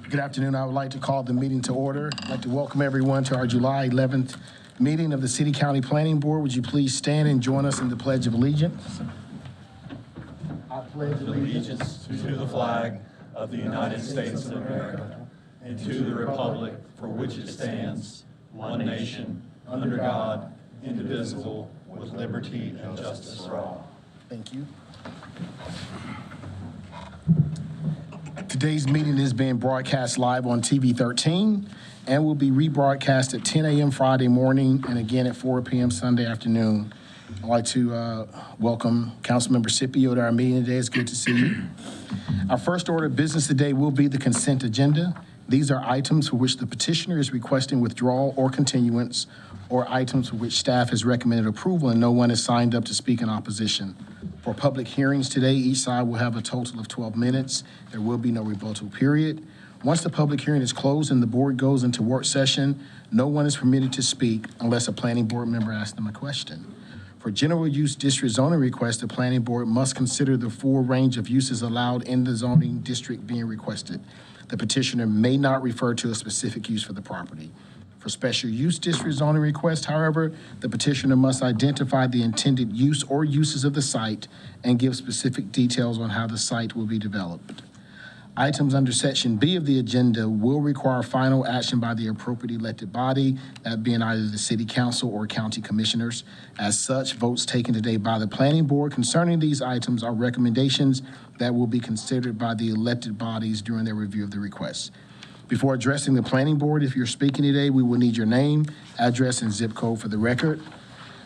Good afternoon. I would like to call the meeting to order. I'd like to welcome everyone to our July 11th meeting of the City County Planning Board. Would you please stand and join us in the Pledge of Allegiance? I pledge allegiance to the flag of the United States of America and to the republic for which it stands, one nation, under God, indivisible, with liberty and justice for all. Thank you. Today's meeting is being broadcast live on TV 13 and will be rebroadcast at 10 a.m. Friday morning and again at 4 p.m. Sunday afternoon. I'd like to welcome Councilmember Scipio to our meeting today. It's good to see you. Our first order of business today will be the consent agenda. These are items for which the petitioner is requesting withdrawal or continuance, or items for which staff has recommended approval and no one has signed up to speak in opposition. For public hearings today, each side will have a total of 12 minutes. There will be no rebuttal period. Once the public hearing is closed and the board goes into work session, no one is permitted to speak unless a planning board member asks them a question. For general use district zoning requests, the planning board must consider the full range of uses allowed in the zoning district being requested. The petitioner may not refer to a specific use for the property. For special use district zoning requests, however, the petitioner must identify the intended use or uses of the site and give specific details on how the site will be developed. Items under Section B of the agenda will require final action by the appropriate elected body, that being either the City Council or County Commissioners. As such, votes taken today by the Planning Board concerning these items are recommendations that will be considered by the elected bodies during their review of the requests. Before addressing the Planning Board, if you're speaking today, we will need your name, address, and zip code for the record.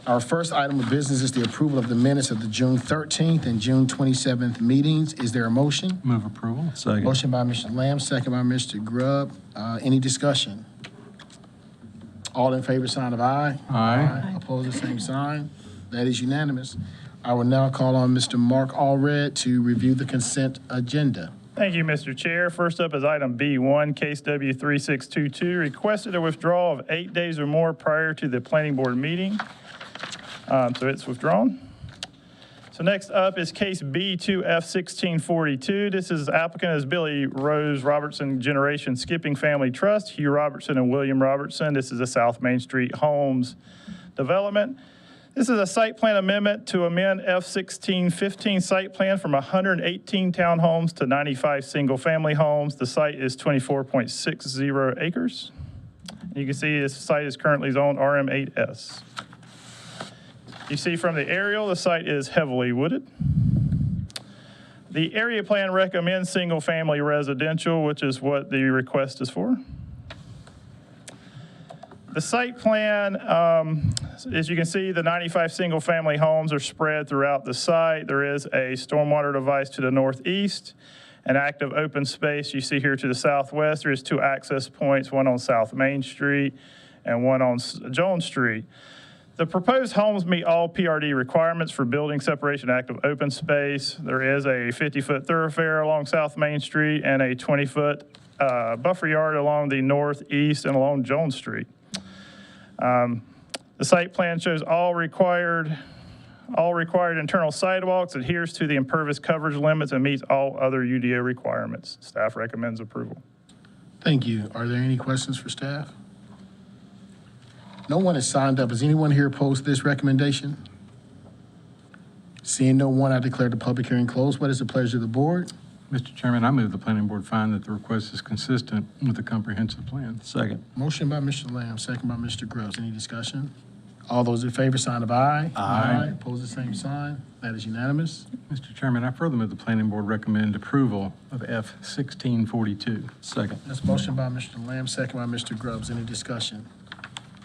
Our first item of business is the approval of the minutes of the June 13th and June 27th meetings. Is there a motion? Move approval. Second. Motion by Mr. Lamb, second by Mr. Grubb. Any discussion? All in favor, sign of aye. Aye. Opposed, the same sign. That is unanimous. I will now call on Mr. Mark Allred to review the consent agenda. Thank you, Mr. Chair. First up is item B1, case W3622, requested a withdrawal of 8 days or more prior to the planning board meeting. So it's withdrawn. So next up is case B2F1642. This is applicant is Billy Rose Robertson Generation Skipping Family Trust, Hugh Robertson and William Robertson. This is a South Main Street Homes development. This is a site plan amendment to amend F1615 site plan from 118 townhomes to 95 single-family homes. The site is 24.60 acres. You can see this site is currently zoned RM8S. You see from the aerial, the site is heavily wooded. The area plan recommends single-family residential, which is what the request is for. The site plan, as you can see, the 95 single-family homes are spread throughout the site. There is a stormwater device to the northeast, an active open space you see here to the southwest. There is 2 access points, one on South Main Street and one on Jones Street. The proposed homes meet all PRD requirements for building separation active open space. There is a 50-foot thoroughfare along South Main Street and a 20-foot buffer yard along the northeast and along Jones Street. The site plan shows all required internal sidewalks, adheres to the impervious coverage limits, and meets all other UDO requirements. Staff recommends approval. Thank you. Are there any questions for staff? No one has signed up. Is anyone here opposed to this recommendation? Seeing no one, I declare the public hearing closed. What is the pleasure of the board? Mr. Chairman, I move the planning board find that the request is consistent with the comprehensive plan. Second. Motion by Mr. Lamb, second by Mr. Gross. Any discussion? All those in favor, sign of aye. Aye. Opposed, the same sign. That is unanimous. Mr. Chairman, I further move the planning board recommend approval of F1642. Second. That's motion by Mr. Lamb, second by Mr. Grubbs. Any discussion?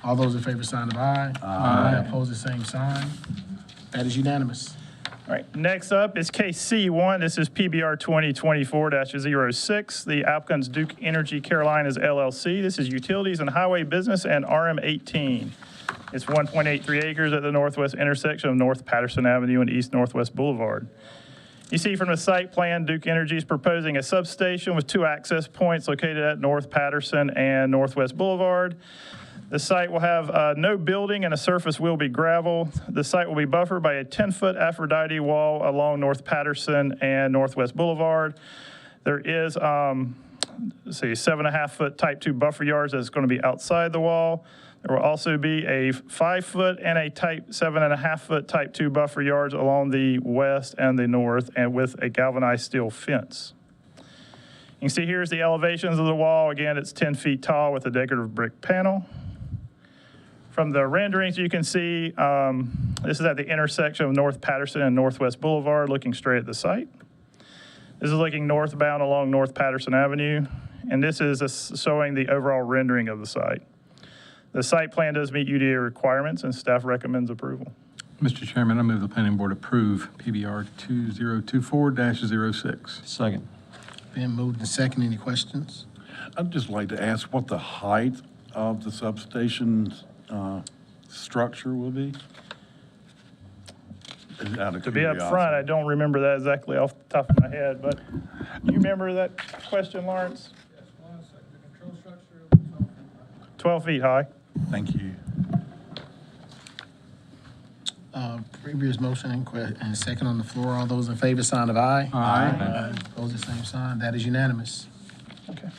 All those in favor, sign of aye. Aye. Opposed, the same sign. That is unanimous. All right, next up is case C1. This is PBR 2024-06. The applicant's Duke Energy Carolinas LLC. This is utilities and highway business and RM18. It's 1.83 acres at the northwest intersection of North Patterson Avenue and East Northwest Boulevard. You see from the site plan, Duke Energy is proposing a substation with 2 access points located at North Patterson and Northwest Boulevard. The site will have no building and the surface will be gravel. The site will be buffered by a 10-foot Aphrodite wall along North Patterson and Northwest Boulevard. There is let's see, 7.5-foot type 2 buffer yards that's going to be outside the wall. There will also be a 5-foot and a type 7.5-foot type 2 buffer yards along the west and the north, and with a galvanized steel fence. You can see here's the elevations of the wall. Again, it's 10 feet tall with a decorative brick panel. From the renderings, you can see this is at the intersection of North Patterson and Northwest Boulevard, looking straight at the site. This is looking northbound along North Patterson Avenue, and this is showing the overall rendering of the site. The site plan does meet UDA requirements, and staff recommends approval. Mr. Chairman, I move the planning board approve PBR 2024-06. Second. Been moved and second. Any questions? I'd just like to ask what the height of the substation structure will be? Out of To be up curiosity. front, I don't remember that exactly off the top of my head, but do you remember that question, Lawrence? Yes, 1 second. The control structure 12 feet high. Thank you. Previous motion and second on the floor. All those in favor, sign of aye. Aye. Opposed, the same sign. That is unanimous. Okay.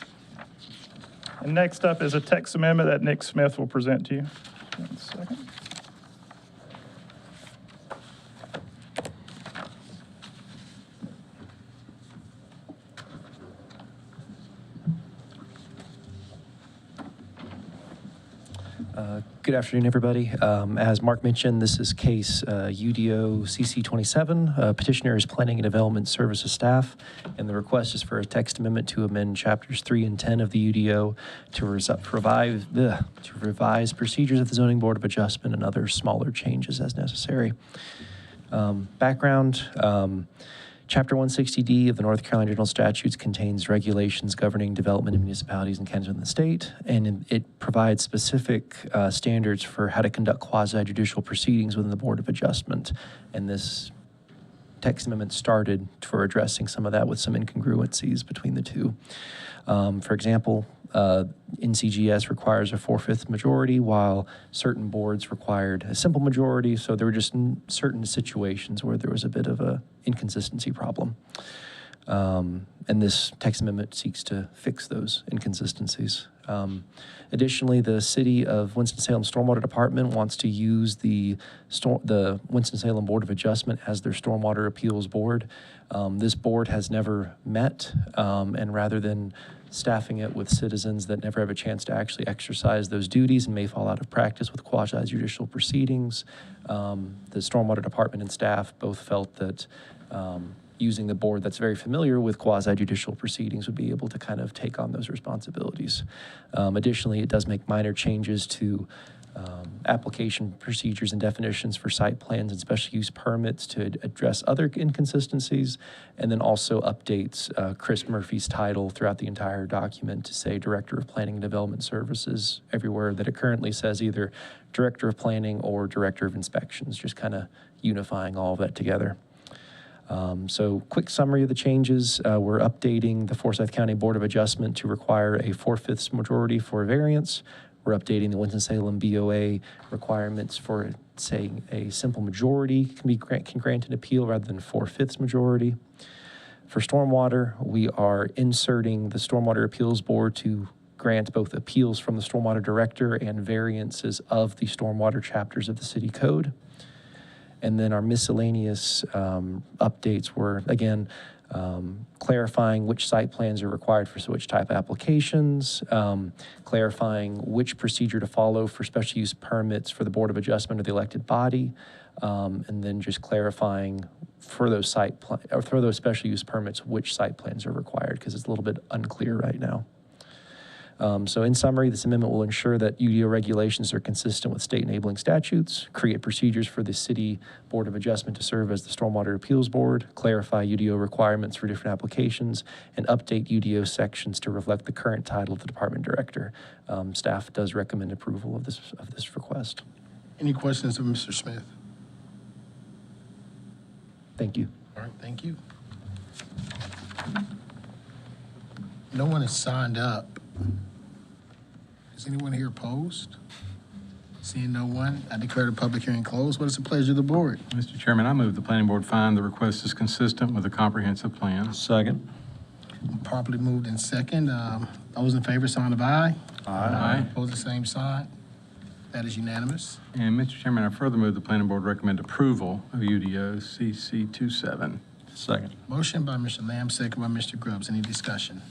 And next up is a text amendment that Nick Smith will present to you. 1 second. Good afternoon, everybody. As Mark mentioned, this is case UDO CC27. Petitioner is Planning and Development Services staff, and the request is for a text amendment to amend chapters 3 and 10 of the UDO to revise procedures of the Zoning Board of Adjustment and other smaller changes as necessary. Background. Chapter 160D of the North Carolina General Statutes contains regulations governing development in municipalities and counties within the state, and it provides specific standards for how to conduct quasi-judicial proceedings within the Board of Adjustment. And this text amendment started for addressing some of that with some incongruencies between the two. For example, NCGS requires a 4/5 majority, while certain boards required a simple majority. So there were just certain situations where there was a bit of a inconsistency problem. And this text amendment seeks to fix those inconsistencies. Additionally, the City of Winston-Salem Stormwater Department wants to use the Winston-Salem Board of Adjustment as their stormwater appeals board. This board has never met, and rather than staffing it with citizens that never have a chance to actually exercise those duties and may fall out of practice with quasi-judicial proceedings, the Stormwater Department and staff both felt that using the board that's very familiar with quasi-judicial proceedings would be able to kind of take on those responsibilities. Additionally, it does make minor changes to application procedures and definitions for site plans and special use permits to address other inconsistencies, and then also updates Chris Murphy's title throughout the entire document to say Director of Planning and Development Services everywhere that it currently says either Director of Planning or Director of Inspections, just kind of unifying all of that together. So quick summary of the changes. We're updating the Forsyth County Board of Adjustment to require a 4/5 majority for variance. We're updating the Winston-Salem BOA requirements for saying a simple majority can grant an appeal rather than 4/5 majority. For stormwater, we are inserting the Stormwater Appeals Board to grant both appeals from the Stormwater Director and variances of the stormwater chapters of the city code. And then our miscellaneous updates were, again, clarifying which site plans are required for which type of applications, clarifying which procedure to follow for special use permits for the Board of Adjustment or the elected body, and then just clarifying for those for those special use permits which site plans are required, because it's a little bit unclear right now. So in summary, this amendment will ensure that UDO regulations are consistent with state enabling statutes, create procedures for the City Board of Adjustment to serve as the Stormwater Appeals Board, clarify UDO requirements for different applications, and update UDO sections to reflect the current title of the Department Director. Staff does recommend approval of this request. Any questions of Mr. Smith? Thank you. All right, thank you. No one has signed up. Is anyone here opposed? Seeing no one, I declare the public hearing closed. What is the pleasure of the board? Mr. Chairman, I move the planning board find the request is consistent with the comprehensive plan. Second. Properly moved in second. Those in favor, sign of aye. Aye. Opposed, the same sign. That is unanimous. And Mr. Chairman, I further move the planning board recommend approval of UDO CC 27. Second. Motion by Mr. Lamb, second by Mr. Grubbs. Any discussion?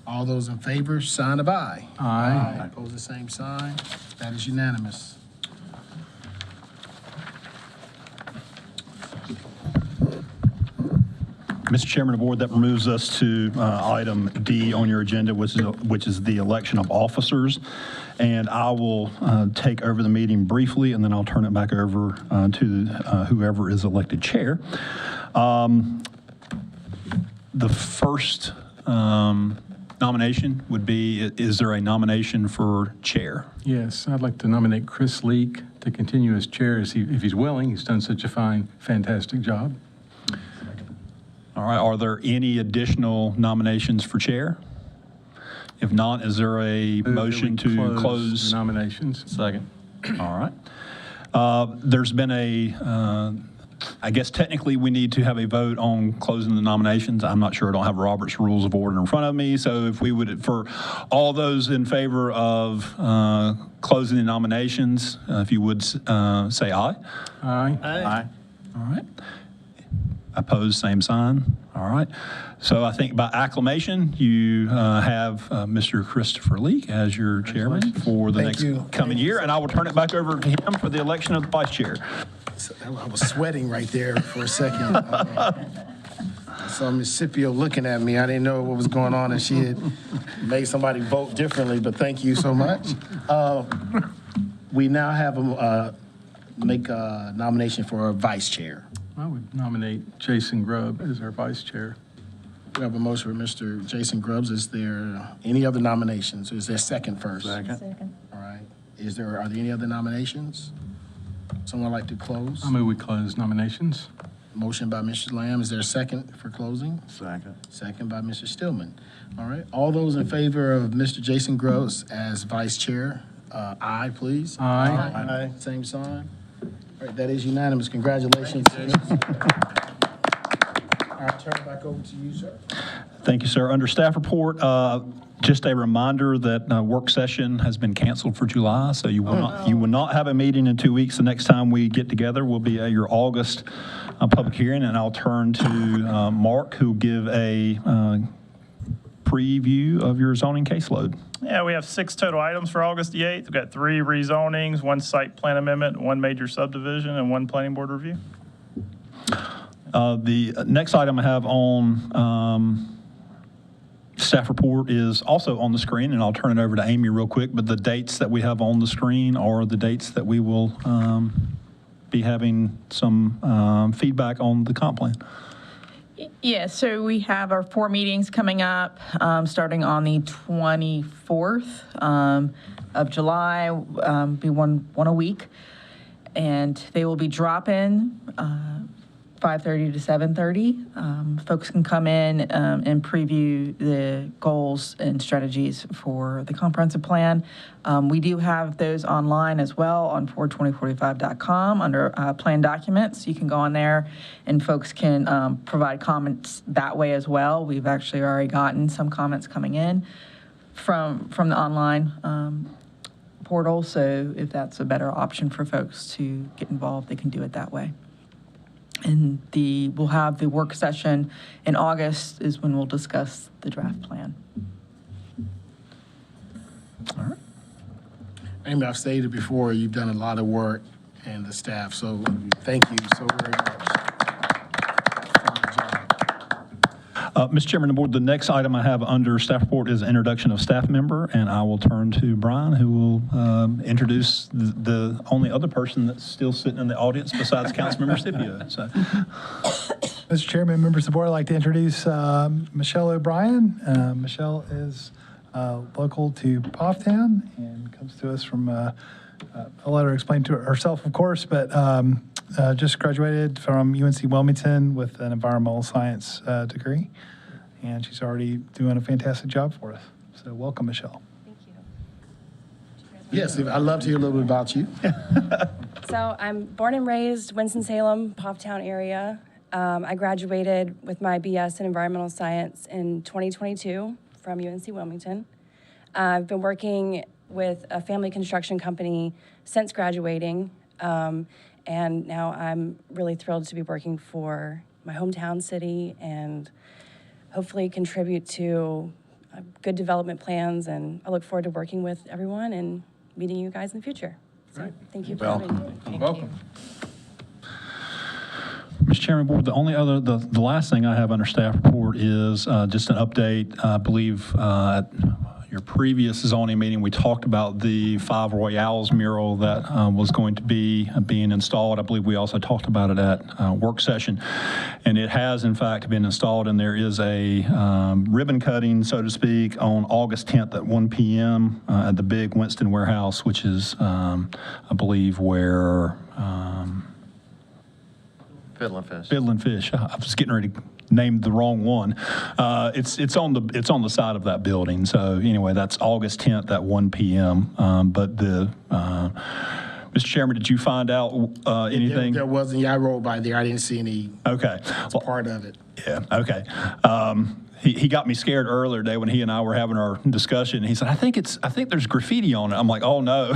All those in favor, sign of aye. Aye. Opposed, the same sign. That is unanimous. Mr. Chairman of the Board, that moves us to item D on your agenda, which is the election of officers. And I will take over the meeting briefly, and then I'll turn it back over to whoever is elected chair. The first nomination would be, is there a nomination for chair? Yes, I'd like to nominate Chris Leak to continue as chair if he's willing. He's done such a fine, fantastic job. All right, are there any additional nominations for chair? If not, is there a motion to close? the nominations. Second. All right. There's been I guess technically we need to have a vote on closing the nominations. I'm not sure, I don't have Robert's Rules of Order in front of me, so if we would, for all those in favor of closing the nominations, if you would say aye. Aye. Aye. All right. Opposed, same sign. All right. So I think by acclamation, you have Mr. Christopher Leak as your chairman for the Thank you. coming year, and I will turn it back over to him for the election of the vice chair. I was sweating right there for a second. I saw Miss Scipio looking at me. I didn't know what was going on, and she had made somebody vote differently, but thank you so much. We now have make a nomination for a vice chair. I would nominate Jason Grubb as our vice chair. We have a motion for Mr. Jason Grubbs. Is there any other nominations? Is there a second first? Second. All right. Are there any other nominations? Someone like to close? I move we close nominations. Motion by Mr. Lamb. Is there a second for closing? Second. Second by Mr. Stillman. All right. All those in favor of Mr. Jason Grubbs as vice chair, aye, please. Aye. Aye. Same sign. All right, that is unanimous. Congratulations. All right, turn it back over to you, sir. Thank you, sir. Under staff report, just a reminder that work session has been canceled for July, so you will not have a meeting in 2 weeks. The next time we get together will be your August public hearing, and I'll turn to Mark, who will give a preview of your zoning caseload. Yeah, we have 6 total items for August the 8th. We've got 3 rezonings, 1 site plan amendment, 1 major subdivision, and 1 planning board review. The next item I have on staff report is also on the screen, and I'll turn it over to Amy real quick, but the dates that we have on the screen are the dates that we will be having some feedback on the comp plan. Yeah, so we have our 4 meetings coming up, starting on the 24th of July, be one a week. And they will be drop-in, 5:30 to 7:30. Folks can come in and preview the goals and strategies for the comprehensive plan. We do have those online as well on 42045.com under plan documents. You can go on there and folks can provide comments that way as well. We've actually already gotten some comments coming in from the online portal. So if that's a better option for folks to get involved, they can do it that way. And we'll have the work session in August is when we'll discuss the draft plan. All right. Amy, I've stated before, you've done a lot of work and the staff, so thank you so very much. Fine job. Mr. Chairman of the board, the next item I have under staff report is introduction of staff member, and I will turn to Brian, who will introduce the only other person that's still sitting in the audience besides Councilmember Scipio. So, Mr. Chairman, members of the board, I'd like to introduce Michelle O'Brien. Michelle is local to Pofftown and comes to us from, I'll let her explain to herself, of course, but just graduated from UNC Wilmington with an environmental science degree, and she's already doing a fantastic job for us. So welcome, Michelle. Thank you. Yes, I'd love to hear a little bit about you. So I'm born and raised Winston-Salem, Pofftown area. I graduated with my BS in environmental science in 2022 from UNC Wilmington. I've been working with a family construction company since graduating, and now I'm really thrilled to be working for my hometown city and hopefully contribute to good development plans, and I look forward to working with everyone and meeting you guys in the future. So thank you for having me. Welcome. Mr. Chairman, Board, the last thing I have under staff report is just an update. I believe at your previous zoning meeting, we talked about the 5 Royales mural that was going to be being installed. I believe we also talked about it at work session, and it has in fact been installed, and there is a ribbon cutting, so to speak, on August 10th at 1 p.m. At the big Winston warehouse, which is, I believe, where Fiddlin' Fish. I was getting ready to name the wrong one. It's on the side of that building. So anyway, that's August 10th at 1 p.m. But the Mr. Chairman, did you find out anything? There wasn't. Yeah, I rolled by there. I didn't see any. Okay. Well, part of it. Yeah. Okay. He got me scared earlier today when he and I were having our discussion. He said, I think there's graffiti on it. I'm like, oh no.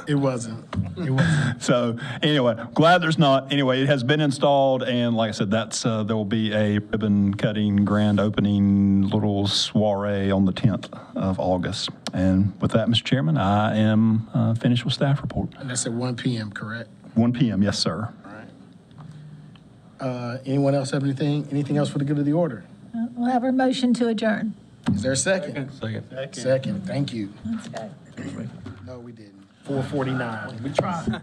It wasn't. It wasn't. So anyway, glad there's not. Anyway, it has been installed, and like I said, that's there will be a ribbon cutting grand opening little soiree on the 10th of August. And with that, Mr. Chairman, I am finished with staff report. And that's at 1 p.m., correct? 1 p.m., yes, sir. All right. Anyone else have anything? Anything else for the good of the order? We'll have a motion to adjourn. Is there a second? Second. Thank you. Let's go. No, we didn't. 4:49. We tried.